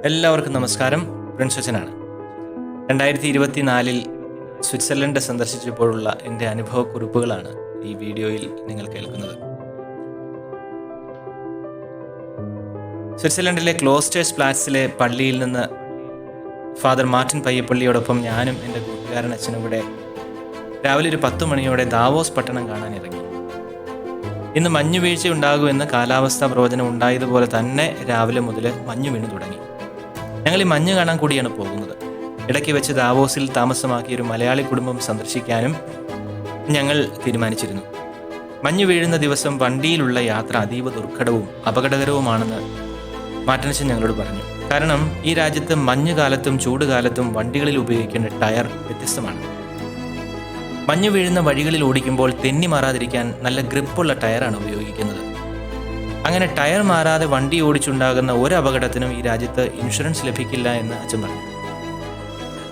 എല്ലാവർക്കും നമസ്കാരം. പ്രിൻസച്ചനാണ്. 2024 സ്വിറ്റ്സർലൻഡ് സന്ദർശിച്ചപ്പോഴുള്ള എൻ്റെ അനുഭവക്കുറിപ്പുകളാണ് ഈ വീഡിയോയിൽ നിങ്ങൾ കേൾക്കുന്നത്. സ്വിറ്റ്സർലൻഡിലെ ക്ലോസ്റ്റേഴ്സ് പ്ലാറ്റ്സിലെ പള്ളിയിൽ നിന്ന് ഫാദർ മാർട്ടിൻ പയ്യപ്പള്ളിയോടൊപ്പം ഞാനും എൻ്റെ കൂട്ടുകാരൻ അച്ഛനും കൂടെ രാവിലെ ഒരു 10 മണിയോടെ ദാവോസ് പട്ടണം കാണാൻ ഇറങ്ങി. ഇന്ന് മഞ്ഞുവീഴ്ച ഉണ്ടാകുമെന്ന് കാലാവസ്ഥാ പ്രവചനം ഉണ്ടായതുപോലെ തന്നെ രാവിലെ മുതൽ മഞ്ഞു വീണു തുടങ്ങി. ഞങ്ങൾ ഈ മഞ്ഞ് കാണാൻ കൂടിയാണ് പോകുന്നത്. ഇടയ്ക്ക് വെച്ച് ദാവോസിൽ താമസമാക്കിയ ഒരു മലയാളി കുടുംബം സന്ദർശിക്കാനും ഞങ്ങൾ തീരുമാനിച്ചിരുന്നു. മഞ്ഞു വീഴുന്ന ദിവസം വണ്ടിയിലുള്ള യാത്ര അതീവ ദുർഘടവും അപകടകരവുമാണെന്ന് മാറ്റനച്ചൻ ഞങ്ങളോട് പറഞ്ഞു. കാരണം ഈ രാജ്യത്ത് മഞ്ഞുകാലത്തും ചൂടുകാലത്തും വണ്ടികളിൽ ഉപയോഗിക്കേണ്ട ടയർ വ്യത്യസ്തമാണ്. മഞ്ഞു വീഴുന്ന വഴികളിൽ ഓടിക്കുമ്പോൾ തെന്നി മാറാതിരിക്കാൻ നല്ല ഗ്രിപ്പുള്ള ടയറാണ് ഉപയോഗിക്കുന്നത്. അങ്ങനെ ടയർ മാറാതെ വണ്ടി ഓടിച്ചുണ്ടാകുന്ന ഒരു അപകടത്തിനും ഈ രാജ്യത്ത് ഇൻഷുറൻസ് ലഭിക്കില്ല എന്ന് അച്ഛൻ പറഞ്ഞു.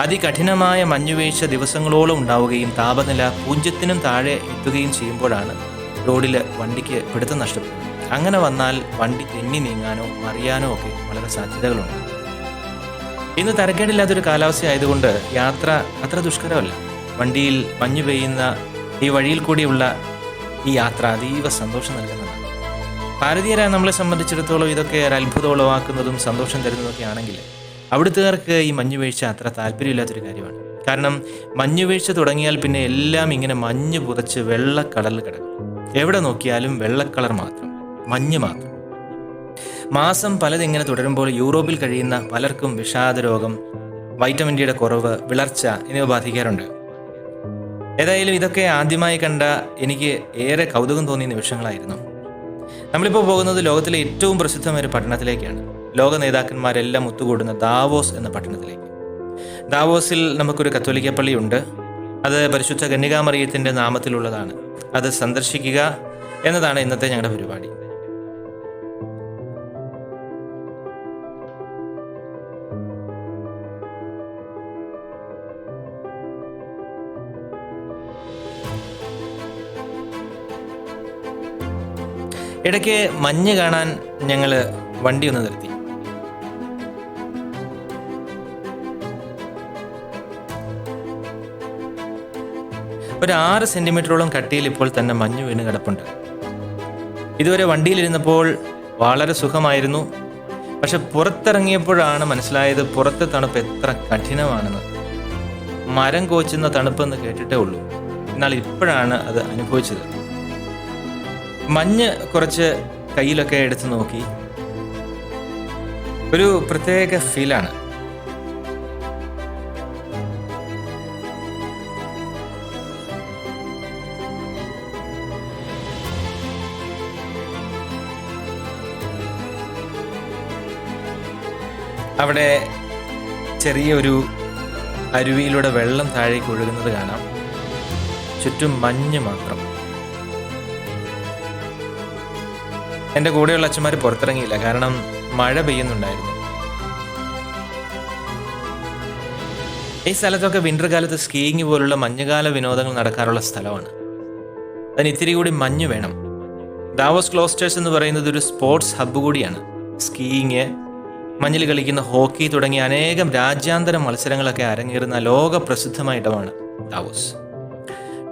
അതികഠിനമായ മഞ്ഞുവീഴ്ച ദിവസങ്ങളോളം ഉണ്ടാവുകയും താപനില 0-നും താഴെ എത്തുകയും ചെയ്യുമ്പോഴാണ് റോഡിൽ വണ്ടിക്ക് പിടുത്തം നഷ്ടപ്പെടുന്നത്. അങ്ങനെ വന്നാൽ വണ്ടി തെന്നി നീങ്ങാനോ മറിയാനോ ഒക്കെ വളരെ സാധ്യതകളുണ്ട്. ഇന്ന് തരക്കേടില്ലാത്തൊരു കാലാവസ്ഥ ആയതുകൊണ്ട് യാത്ര അത്ര ദുഷ്കരമല്ല. വണ്ടിയിൽ മഞ്ഞു പെയ്യുന്ന ഈ വഴിയിൽ കൂടിയുള്ള ഈ യാത്ര അതീവ സന്തോഷം നൽകുന്നതാണ്. ഭാരതീയരായ നമ്മളെ സംബന്ധിച്ചിടത്തോളം ഇതൊക്കെ ഒരു അത്ഭുതം ഉളവാക്കുന്നതും സന്തോഷം തരുന്നതൊക്കെ ആണെങ്കിൽ അവിടുത്തുകാർക്ക് ഈ മഞ്ഞുവീഴ്ച അത്ര താല്പര്യമില്ലാത്തൊരു കാര്യമാണ്. കാരണം മഞ്ഞുവീഴ്ച തുടങ്ങിയാൽ പിന്നെ എല്ലാം ഇങ്ങനെ മഞ്ഞ് പുതച്ച് വെള്ളക്കളറിൽ കിടക്കും. എവിടെ നോക്കിയാലും വെള്ളക്കളർ മാത്രം, മഞ്ഞ് മാത്രം. മാസം പലതിങ്ങനെ തുടരുമ്പോൾ യൂറോപ്പിൽ കഴിയുന്ന പലർക്കും വിഷാദരോഗം, വൈറ്റമിൻ ഡിയുടെ കുറവ്, വിളർച്ച എന്നിവ ബാധിക്കാറുണ്ട്. ഏതായാലും ഇതൊക്കെ ആദ്യമായി കണ്ട എനിക്ക് ഏറെ കൗതുകം തോന്നിയ നിമിഷങ്ങളായിരുന്നു. നമ്മളിപ്പോൾ പോകുന്നത് ലോകത്തിലെ ഏറ്റവും പ്രസിദ്ധമായ ഒരു പട്ടണത്തിലേക്കാണ്. ലോക നേതാക്കന്മാരെല്ലാം ഒത്തുകൂടുന്ന ദാവോസ് എന്ന പട്ടണത്തിലേക്ക്. ദാവോസിൽ നമുക്കൊരു കത്തോലിക്ക പള്ളിയുണ്ട്. അത് പരിശുദ്ധ കന്യകാമറിയത്തിൻ്റെ നാമത്തിലുള്ളതാണ്. അത് സന്ദർശിക്കുക എന്നതാണ് ഇന്നത്തെ ഞങ്ങളുടെ പരിപാടി. ഇടയ്ക്ക് മഞ്ഞ് കാണാൻ ഞങ്ങൾ വണ്ടി ഒന്ന് നിർത്തി. ഒരു 6 സെന്റിമീറ്ററോളം കട്ടിയിൽ ഇപ്പോൾ തന്നെ മഞ്ഞ് വീണ് കിടപ്പുണ്ട്. ഇതുവരെ വണ്ടിയിലിരുന്നപ്പോൾ വളരെ സുഖമായിരുന്നു. പക്ഷെ പുറത്തിറങ്ങിയപ്പോഴാണ് മനസ്സിലായത് പുറത്തെ തണുപ്പ് എത്ര കഠിനമാണെന്ന്. മരം കോച്ചുന്ന തണുപ്പെന്ന് കേട്ടിട്ടേ ഉള്ളൂ. എന്നാൽ ഇപ്പോഴാണ് അത് അനുഭവിച്ചത്. മഞ്ഞ് കുറച്ച് കയ്യിലൊക്കെ എടുത്ത് നോക്കി. ഒരു പ്രത്യേക ഫീലാണ്. അവിടെ ചെറിയൊരു അരുവിയിലൂടെ വെള്ളം താഴേക്ക് ഒഴുകുന്നത് കാണാം. ചുറ്റും മഞ്ഞ് മാത്രം. എൻ്റെ കൂടെയുള്ള അച്ഛന്മാർ പുറത്തിറങ്ങിയില്ല, കാരണം മഴ പെയ്യുന്നുണ്ടായിരുന്നു. ഈ സ്ഥലത്തൊക്കെ വിൻ്റർ കാലത്ത് സ്കീയിങ് പോലുള്ള മഞ്ഞുകാല വിനോദങ്ങൾ നടക്കാറുള്ള സ്ഥലമാണ്. അതിന് ഇത്തിരി കൂടി മഞ്ഞ് വേണം. ദാവോസ് ക്ലോസ്റ്റേഴ്സ് എന്ന് പറയുന്നത് ഒരു സ്പോർട്സ് ഹബ്ബ് കൂടിയാണ്. സ്കീയിങ്, മഞ്ഞിൽ കളിക്കുന്ന ഹോക്കി തുടങ്ങിയ അനേകം രാജ്യാന്തര മത്സരങ്ങളൊക്കെ അരങ്ങേറുന്ന ലോക പ്രസിദ്ധമായ ഇടമാണ് ദാവോസ്.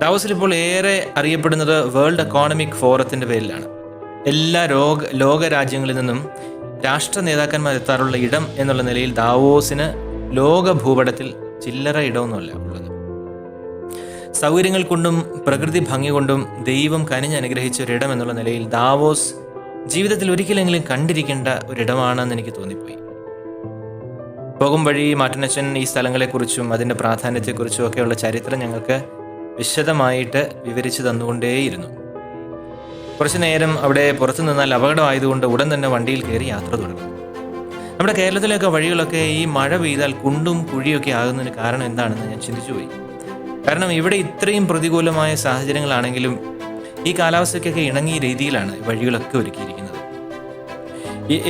ദാവോസിൽ ഇപ്പോൾ ഏറെ അറിയപ്പെടുന്നത് വേൾഡ് എക്കോണമിക് ഫോറത്തിൻ്റെ പേരിലാണ്. എല്ലാ ലോക രാജ്യങ്ങളിൽ നിന്നും രാഷ്ട്ര നേതാക്കന്മാർ എത്താറുള്ള ഇടം എന്നുള്ള നിലയിൽ ദാവോസിന് ലോക ഭൂപടത്തിൽ ചില്ലറ ഇടമൊന്നുമല്ല ഉള്ളത്. സൗകര്യങ്ങൾ കൊണ്ടും പ്രകൃതി ഭംഗി കൊണ്ടും ദൈവം കനിഞ്ഞനുഗ്രഹിച്ച ഒരിടം എന്നുള്ള നിലയിൽ ദാവോസ് ജീവിതത്തിൽ ഒരിക്കലെങ്കിലും കണ്ടിരിക്കേണ്ട ഒരിടമാണെന്ന് എനിക്ക് തോന്നിപ്പോയി. പോകും വഴി മാറ്റനച്ചൻ ഈ സ്ഥലങ്ങളെക്കുറിച്ചും അതിൻ്റെ പ്രാധാന്യത്തെക്കുറിച്ചും ഒക്കെയുള്ള ചരിത്രം ഞങ്ങൾക്ക് വിശദമായിട്ട് വിവരിച്ചു തന്നുകൊണ്ടേയിരുന്നു. കുറച്ചു നേരം അവിടെ പുറത്തു നിന്നാൽ അപകടമായതുകൊണ്ട് ഉടൻ തന്നെ വണ്ടിയിൽ കയറി യാത്ര തുടങ്ങും. നമ്മുടെ കേരളത്തിലൊക്കെ വഴികളൊക്കെ ഈ മഴ പെയ്താൽ കുണ്ടും കുഴിയൊക്കെ ആകുന്നതിന് കാരണം എന്താണെന്ന് ഞാൻ ചിന്തിച്ചുപോയി. കാരണം ഇവിടെ ഇത്രയും പ്രതികൂലമായ സാഹചര്യങ്ങളാണെങ്കിലും ഈ കാലാവസ്ഥയ്ക്കൊക്കെ ഇണങ്ങിയ രീതിയിലാണ് വഴികളൊക്കെ ഒരുക്കിയിരിക്കുന്നത്.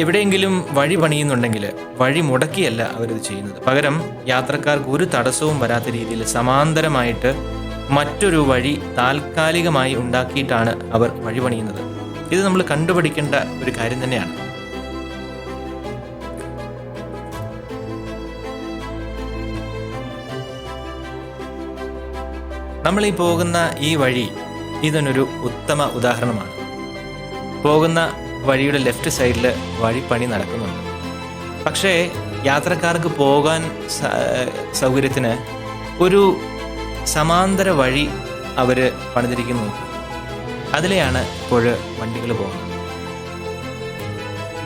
എവിടെയെങ്കിലും വഴി പണിയുന്നുണ്ടെങ്കിൽ വഴി മുടക്കിയല്ല അവരിത് ചെയ്യുന്നത്. പകരം യാത്രക്കാർക്ക് ഒരു തടസ്സവും വരാത്ത രീതിയിൽ സമാന്തരമായിട്ട് മറ്റൊരു വഴി താൽക്കാലികമായി ഉണ്ടാക്കിയിട്ടാണ് അവർ വഴി പണിയുന്നത്. ഇത് നമ്മൾ കണ്ടുപിടിക്കേണ്ട ഒരു കാര്യം തന്നെയാണ്. നമ്മളീ പോകുന്ന ഈ വഴി ഇതിനൊരു ഉത്തമ ഉദാഹരണമാണ്. പോകുന്ന വഴിയുടെ ലെഫ്റ്റ് സൈഡിൽ വഴിപ്പണി നടക്കുന്നുണ്ട്. പക്ഷേ യാത്രക്കാർക്ക് പോകാൻ സൗകര്യത്തിന് ഒരു സമാന്തര വഴി അവർ പണിതിരിക്കുന്നു. അതിലെയാണ് ഇപ്പോൾ വണ്ടികൾ പോകുന്നത്.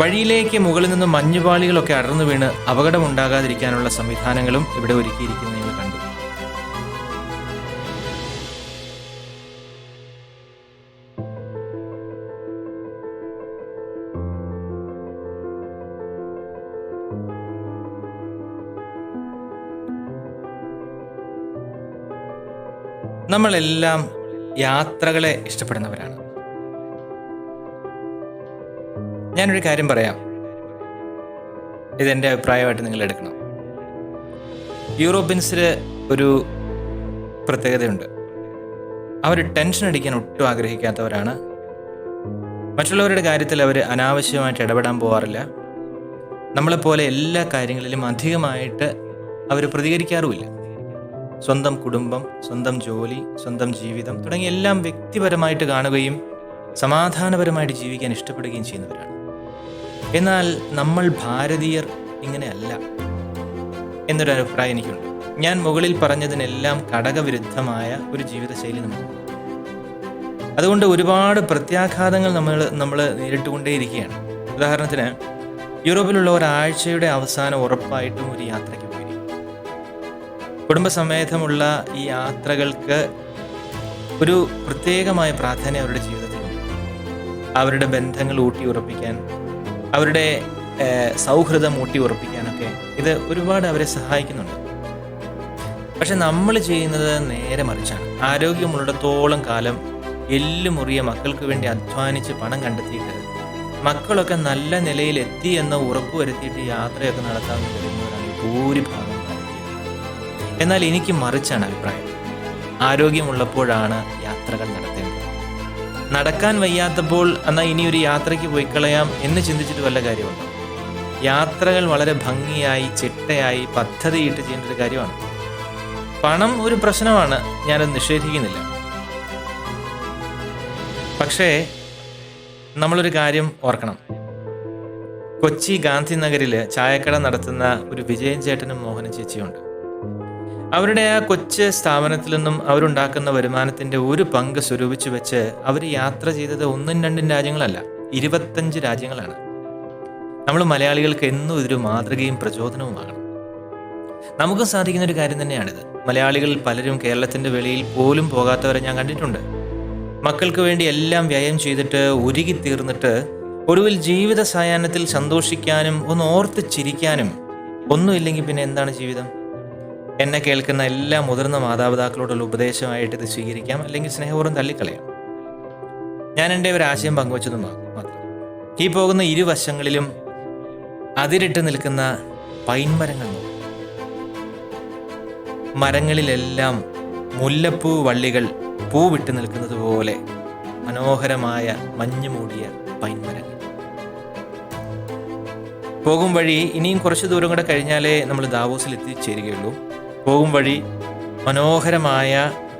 വഴിയിലേക്ക് മുകളിൽ നിന്ന് മഞ്ഞുപാളികളൊക്കെ അടർന്നു വീണ് അപകടമുണ്ടാകാതിരിക്കാനുള്ള സംവിധാനങ്ങളും ഇവിടെ ഒരുക്കിയിരിക്കുന്നത് നിങ്ങൾ കണ്ടു. നമ്മളെല്ലാം യാത്രകളെ ഇഷ്ടപ്പെടുന്നവരാണ്. ഞാനൊരു കാര്യം പറയാം, ഇതെൻ്റെ അഭിപ്രായമായിട്ട് നിങ്ങൾ എടുക്കണം. യൂറോപ്യൻസിൽ ഒരു പ്രത്യേകതയുണ്ട്. അവർ ടെൻഷൻ അടിക്കാൻ ഒട്ടും ആഗ്രഹിക്കാത്തവരാണ്. മറ്റുള്ളവരുടെ കാര്യത്തിൽ അവർ അനാവശ്യമായിട്ട് ഇടപെടാൻ പോകാറില്ല. നമ്മളെപ്പോലെ എല്ലാ കാര്യങ്ങളിലും അധികമായിട്ട് അവർ പ്രതികരിക്കാറുമില്ല. സ്വന്തം കുടുംബം, സ്വന്തം ജോലി, സ്വന്തം ജീവിതം തുടങ്ങിയ എല്ലാം വ്യക്തിപരമായിട്ട് കാണുകയും സമാധാനപരമായിട്ട് ജീവിക്കാൻ ഇഷ്ടപ്പെടുകയും ചെയ്യുന്നവരാണ്. എന്നാൽ നമ്മൾ ഭാരതീയർ ഇങ്ങനെയല്ല എന്നൊരു അഭിപ്രായം എനിക്കുണ്ട്. ഞാൻ മുകളിൽ പറഞ്ഞതിനെല്ലാം ഘടകവിരുദ്ധമായ ഒരു ജീവിതശൈലി നമുക്ക്. അതുകൊണ്ട് ഒരുപാട് പ്രത്യാഘാതങ്ങൾ നമ്മൾ നേരിട്ടുകൊണ്ടേയിരിക്കുകയാണ്. ഉദാഹരണത്തിന്, യൂറോപ്പിലുള്ള ഒരാഴ്ചയുടെ അവസാനം ഉറപ്പായിട്ടും ഒരു യാത്രയ്ക്ക് പോയി. കുടുംബസമേതമുള്ള ഈ യാത്രകൾക്ക് ഒരു പ്രത്യേകമായ പ്രാധാന്യം അവരുടെ ജീവിതത്തിലുണ്ട്. അവരുടെ ബന്ധങ്ങൾ ഊട്ടി ഉറപ്പിക്കാൻ, അവരുടെ സൗഹൃദം ഊട്ടി ഉറപ്പിക്കാനൊക്കെ ഇത് ഒരുപാട് അവരെ സഹായിക്കുന്നുണ്ട്. പക്ഷെ നമ്മൾ ചെയ്യുന്നത് നേരെ മറിച്ചാണ്. ആരോഗ്യമുള്ളിടത്തോളം കാലം എല്ലുമുറിയ മക്കൾക്ക് വേണ്ടി അധ്വാനിച്ച് പണം കണ്ടെത്തിയിട്ട് മക്കളൊക്കെ നല്ല നിലയിൽ എത്തി എന്ന് ഉറപ്പുവരുത്തിയിട്ട് യാത്രയൊക്കെ നടത്താൻ വരുന്നവരാണ് ഭൂരിഭാഗം. എന്നാൽ എനിക്ക് മറിച്ചാണ് അഭിപ്രായം. ആരോഗ്യമുള്ളപ്പോഴാണ് യാത്രകൾ നടത്തേണ്ടത്. നടക്കാൻ വയ്യാത്തപ്പോൾ എന്നാൽ ഇനി ഒരു യാത്രയ്ക്ക് പോയി കളയാം എന്ന് ചിന്തിച്ചിട്ട് വല്ല കാര്യമുണ്ടോ? യാത്രകൾ വളരെ ഭംഗിയായി ചിട്ടയായി പദ്ധതിയിട്ട് ചെയ്യേണ്ട ഒരു കാര്യമാണ്. പണം ഒരു പ്രശ്നമാണ്, ഞാനത് നിഷേധിക്കുന്നില്ല. പക്ഷേ നമ്മളൊരു കാര്യം ഓർക്കണം. കൊച്ചി ഗാന്ധിനഗറിൽ ചായക്കട നടത്തുന്ന ഒരു വിജയൻ ചേട്ടനും മോഹന ചേച്ചിയുണ്ട്. അവരുടെ ആ കൊച്ചു സ്ഥാപനത്തിൽ നിന്നും അവരുണ്ടാക്കുന്ന വരുമാനത്തിൻ്റെ ഒരു പങ്ക് സ്വരൂപിച്ചു വെച്ച് അവർ യാത്ര ചെയ്തത് 1-2 രാജ്യങ്ങളല്ല, 25 രാജ്യങ്ങളാണ്. നമ്മൾ മലയാളികൾക്ക് എന്നും ഇതൊരു മാതൃകയും പ്രചോദനവുമാകണം. നമുക്കും സാധിക്കുന്ന ഒരു കാര്യം തന്നെയാണിത്. മലയാളികളിൽ പലരും കേരളത്തിൻ്റെ വെളിയിൽ പോലും പോകാത്തവരെ ഞാൻ കണ്ടിട്ടുണ്ട്. മക്കൾക്ക് വേണ്ടി എല്ലാം വ്യയം ചെയ്തിട്ട് ഉരുകി തീർന്നിട്ട് ഒടുവിൽ ജീവിത സായാഹ്നത്തിൽ സന്തോഷിക്കാനും ഒന്ന് ഓർത്ത് ചിരിക്കാനും ഒന്നുമില്ലെങ്കിൽ പിന്നെ എന്താണ് ജീവിതം? എന്നെ കേൾക്കുന്ന എല്ലാ മുതിർന്ന മാതാപിതാക്കളോടുള്ള ഉപദേശമായിട്ട് ഇത് സ്വീകരിക്കാം, അല്ലെങ്കിൽ സ്നേഹപൂർവ്വം തള്ളിക്കളയാം. ഞാൻ എൻ്റെ ഒരു ആശയം പങ്കുവച്ചത് മാത്രം. ഈ പോകുന്ന ഇരുവശങ്ങളിലും അതിരിട്ട് നിൽക്കുന്ന പൈൻമരങ്ങൾ നോക്കും. മരങ്ങളിലെല്ലാം മുല്ലപ്പൂ വള്ളികൾ പൂവിട്ട് നിൽക്കുന്നത് പോലെ മനോഹരമായ മഞ്ഞു മൂടിയ പൈൻമരങ്ങൾ. പോകും വഴി ഇനിയും കുറച്ച് ദൂരം കൂടെ കഴിഞ്ഞാലേ നമ്മൾ ദാവോസിൽ എത്തിച്ചേരുകയുള്ളൂ. പോകും വഴി മനോഹരമായ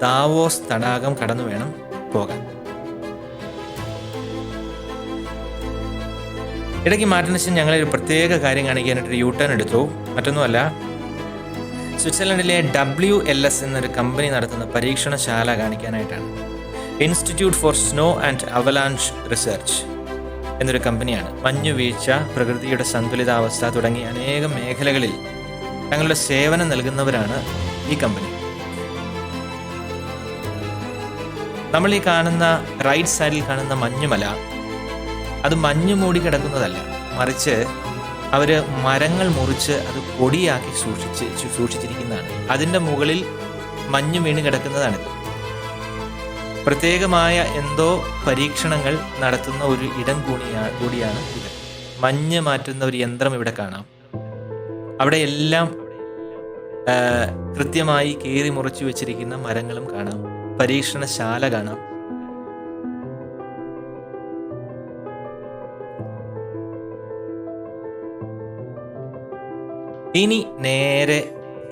ദാവോസ് തടാകം കടന്നു വേണം പോകാൻ. ഇടയ്ക്ക് മാർട്ടിനച്ചൻ ഞങ്ങളൊരു പ്രത്യേക കാര്യം കാണിക്കാനായിട്ടൊരു യൂട്ടേൺ എടുത്തു. മറ്റൊന്നുമല്ല, സ്വിറ്റ്സർലൻഡിലെ WLS എന്നൊരു കമ്പനി നടത്തുന്ന പരീക്ഷണശാല കാണിക്കാനായിട്ടാണ്. Institute for snow and avalanche research എന്നൊരു കമ്പനിയാണ്. മഞ്ഞുവീഴ്ച, പ്രകൃതിയുടെ സന്തുലിതാവസ്ഥ തുടങ്ങിയ അനേകം മേഖലകളിൽ തങ്ങളുടെ സേവനം നൽകുന്നവരാണ് ഈ കമ്പനി. നമ്മൾ ഈ കാണുന്ന റൈറ്റ് സൈഡിൽ കാണുന്ന മഞ്ഞുമല, അത് മഞ്ഞു മൂടി കിടക്കുന്നതല്ല, മറിച്ച് അവർ മരങ്ങൾ മുറിച്ച് അത് പൊടിയാക്കി സൂക്ഷിച്ചിരിക്കുന്നതാണ്. അതിൻ്റെ മുകളിൽ മഞ്ഞ് വീണ് കിടക്കുന്നതാണിത്. പ്രത്യേകമായ എന്തോ പരീക്ഷണങ്ങൾ നടത്തുന്ന ഒരു ഇടം കൂടിയാണ് ഇത്. മഞ്ഞ് മാറ്റുന്ന ഒരു യന്ത്രം ഇവിടെ കാണാം. അവിടെ എല്ലാം കൃത്യമായി കീറി മുറിച്ചു വെച്ചിരിക്കുന്ന മരങ്ങളും കാണാം. പരീക്ഷണശാല കാണാം. ഇനി നേരെ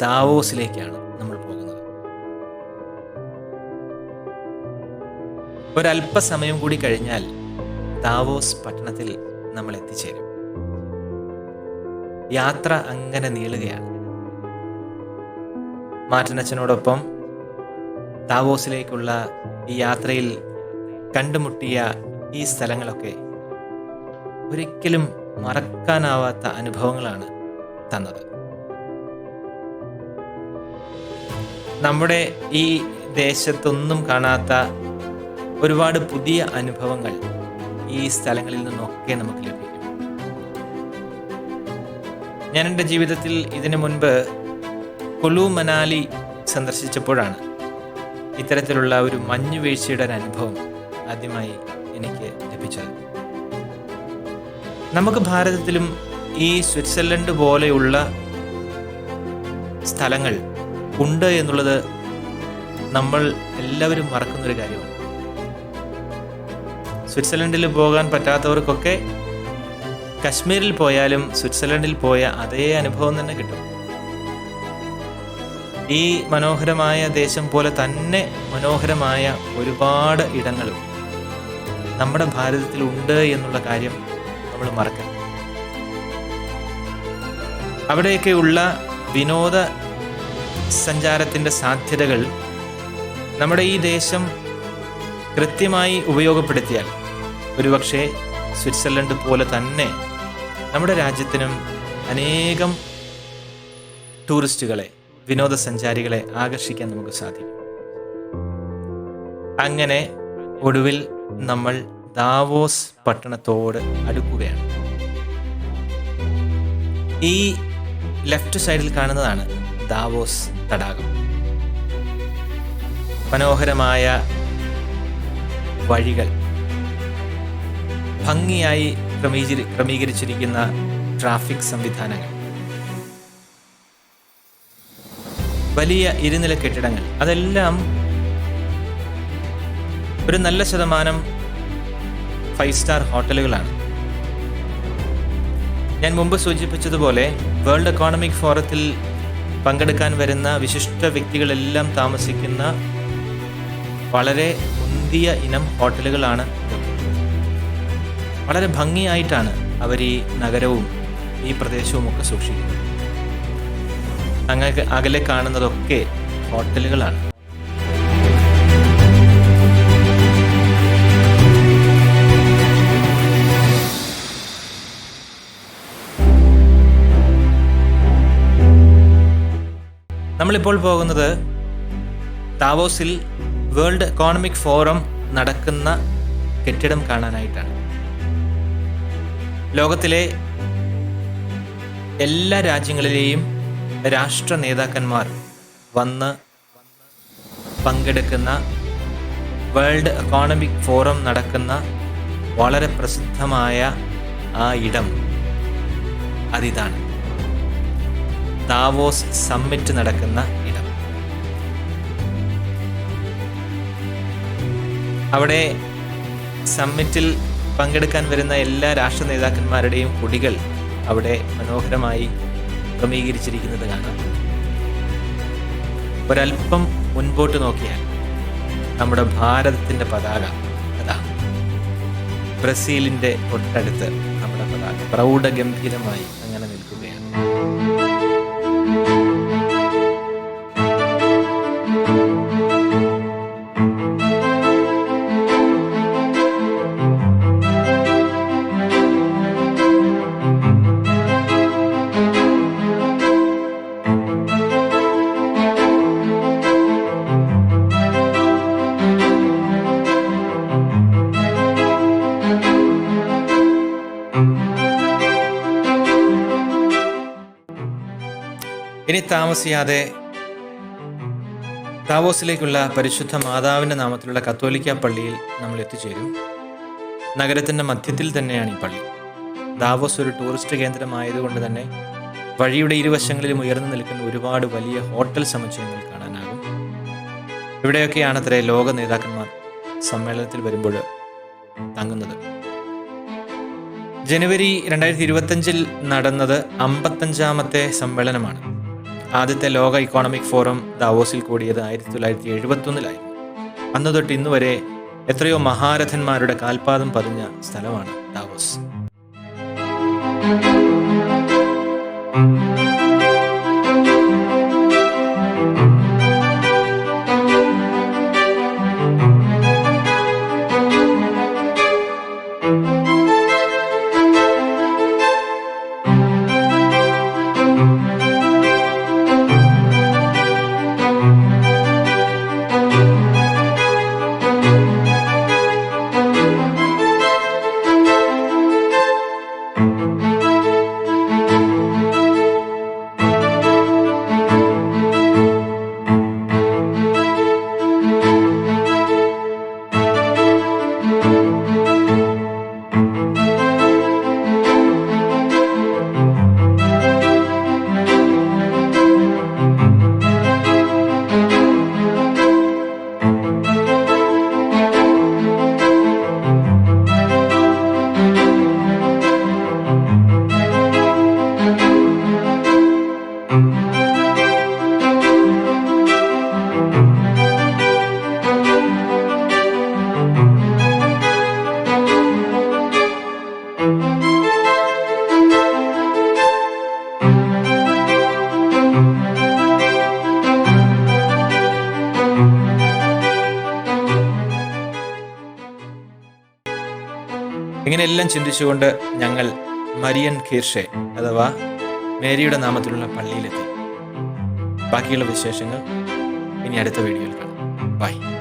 ദാവോസിലേക്കാണ് നമ്മൾ പോകുന്നത്. ഒരല്പസമയം കൂടി കഴിഞ്ഞാൽ ദാവോസ് പട്ടണത്തിൽ നമ്മൾ എത്തിച്ചേരും. യാത്ര അങ്ങനെ നീളുകയാണ്. മാർട്ടിനച്ചനോടൊപ്പം ദാവോസിലേക്കുള്ള ഈ യാത്രയിൽ കണ്ടുമുട്ടിയ ഈ സ്ഥലങ്ങളൊക്കെ ഒരിക്കലും മറക്കാനാവാത്ത അനുഭവങ്ങളാണ് തന്നത്. നമ്മുടെ ഈ ദേശത്തൊന്നും കാണാത്ത ഒരുപാട് പുതിയ അനുഭവങ്ങൾ ഈ സ്ഥലങ്ങളിൽ നിന്നൊക്കെ നമുക്ക് ലഭിക്കും. ഞാൻ എൻ്റെ ജീവിതത്തിൽ ഇതിനു മുൻപ് കുളു മനാലി സന്ദർശിച്ചപ്പോഴാണ് ഇത്തരത്തിലുള്ള ഒരു മഞ്ഞുവീഴ്ചയുടെ ഒരു അനുഭവം ആദ്യമായി എനിക്ക് ലഭിച്ചത്. നമുക്ക് ഭാരതത്തിലും ഈ സ്വിറ്റ്സർലൻഡ് പോലെയുള്ള സ്ഥലങ്ങൾ ഉണ്ട് എന്നുള്ളത് നമ്മൾ എല്ലാവരും മറക്കുന്നൊരു കാര്യമാണ്. സ്വിറ്റ്സർലൻഡിൽ പോകാൻ പറ്റാത്തവർക്കൊക്കെ കശ്മീരിൽ പോയാലും സ്വിറ്റ്സർലൻഡിൽ പോയ അതേ അനുഭവം തന്നെ കിട്ടും. ഈ മനോഹരമായ ദേശം പോലെ തന്നെ മനോഹരമായ ഒരുപാട് ഇടങ്ങളും നമ്മുടെ ഭാരതത്തിൽ ഉണ്ട് എന്നുള്ള കാര്യം നമ്മൾ മറക്കണം. അവിടെയൊക്കെയുള്ള വിനോദ സഞ്ചാരത്തിൻ്റെ സാധ്യതകൾ നമ്മുടെ ഈ ദേശം കൃത്യമായി ഉപയോഗപ്പെടുത്തിയാൽ ഒരുപക്ഷെ സ്വിറ്റ്സർലൻഡ് പോലെ തന്നെ നമ്മുടെ രാജ്യത്തിനും അനേകം ടൂറിസ്റ്റുകളെ, വിനോദസഞ്ചാരികളെ ആകർഷിക്കാൻ നമുക്ക് സാധിക്കും. അങ്ങനെ ഒടുവിൽ നമ്മൾ ദാവോസ് പട്ടണത്തോട് അടുക്കുകയാണ്. ഈ ലെഫ്റ്റ് സൈഡിൽ കാണുന്നതാണ് ദാവോസ് തടാകം. മനോഹരമായ വഴികൾ, ഭംഗിയായി ക്രമീകരിച്ചിരിക്കുന്ന ട്രാഫിക് സംവിധാനങ്ങൾ, വലിയ ഇരുനില കെട്ടിടങ്ങൾ, അതെല്ലാം ഒരു നല്ല ശതമാനം 5 സ്റ്റാർ ഹോട്ടലുകളാണ്. ഞാൻ മുമ്പ് സൂചിപ്പിച്ചതുപോലെ വേൾഡ് എക്കോണമിക് ഫോറത്തിൽ പങ്കെടുക്കാൻ വരുന്ന വിശിഷ്ട വ്യക്തികളെല്ലാം താമസിക്കുന്ന വളരെ മുന്തിയ ഇനം ഹോട്ടലുകളാണ്. വളരെ ഭംഗിയായിട്ടാണ് അവർ ഈ നഗരവും ഈ പ്രദേശവും ഒക്കെ സൂക്ഷിക്കുന്നത്. അങ്ങ് അകലെ കാണുന്നതൊക്കെ ഹോട്ടലുകളാണ്. നമ്മളിപ്പോൾ പോകുന്നത് ദാവോസിൽ വേൾഡ് എക്കോണമിക് ഫോറം നടക്കുന്ന കെട്ടിടം കാണാനായിട്ടാണ്. ലോകത്തിലെ എല്ലാ രാജ്യങ്ങളിലെയും രാഷ്ട്ര നേതാക്കന്മാർ വന്ന് പങ്കെടുക്കുന്ന, വേൾഡ് എക്കോണമിക് ഫോറം നടക്കുന്ന വളരെ പ്രസിദ്ധമായ ആ ഇടം അതിതാണ്. ദാവോസ് സമ്മിറ്റ് നടക്കുന്ന ഇടം. അവിടെ സമ്മിറ്റിൽ പങ്കെടുക്കാൻ വരുന്ന എല്ലാ രാഷ്ട്ര നേതാക്കന്മാരുടെയും കൊടികൾ അവിടെ മനോഹരമായി ക്രമീകരിച്ചിരിക്കുന്നത് കാണാം. ഒരല്പം മുൻപോട്ട് നോക്കിയാൽ നമ്മുടെ ഭാരതത്തിൻ്റെ പതാക അതാ, ബ്രസീലിൻ്റെ തൊട്ടടുത്ത് നമ്മുടെ പതാക പ്രൗഢഗംഭീരമായി അങ്ങനെ നിൽക്കുകയാണ്. ഇനി താമസിയാതെ ദാവോസിലേക്കുള്ള പരിശുദ്ധ മാതാവിൻ്റെ നാമത്തിലുള്ള കത്തോലിക്ക പള്ളിയിൽ നമ്മൾ എത്തിച്ചേരും. നഗരത്തിൻ്റെ മധ്യത്തിൽ തന്നെയാണ് ഈ പള്ളി. ദാവോസ് ഒരു ടൂറിസ്റ്റ് കേന്ദ്രമായതുകൊണ്ട് തന്നെ വഴിയുടെ ഇരുവശങ്ങളിലും ഉയർന്നു നിൽക്കുന്ന ഒരുപാട് വലിയ ഹോട്ടൽ സമുച്ചയങ്ങൾ കാണാനാകും. ഇവിടെയൊക്കെയാണത്രേ ലോക നേതാക്കന്മാർ സമ്മേളനത്തിൽ വരുമ്പോൾ തങ്ങുന്നത്. ജനുവരി 2025 നടന്നത് 55ാമത്തെ സമ്മേളനമാണ്. ആദ്യത്തെ ലോക ഇക്കോണമിക് ഫോറം ദാവോസിൽ കൂടിയത് 1971 അന്ന് തൊട്ട് ഇന്ന് വരെ എത്രയോ മഹാരഥന്മാരുടെ കാൽപാദം പതിഞ്ഞ സ്ഥലമാണ് ഡാവോസ്. ഇങ്ങനെയെല്ലാം ചിന്തിച്ചുകൊണ്ട് ഞങ്ങൾ മരിയൻ കീർഷെ അഥവാ മേരിയുടെ നാമത്തിലുള്ള പള്ളിയിലെത്തി. ബാക്കിയുള്ള വിശേഷങ്ങൾ ഇനി അടുത്ത വീഡിയോയിൽ കാണാം. ബൈ.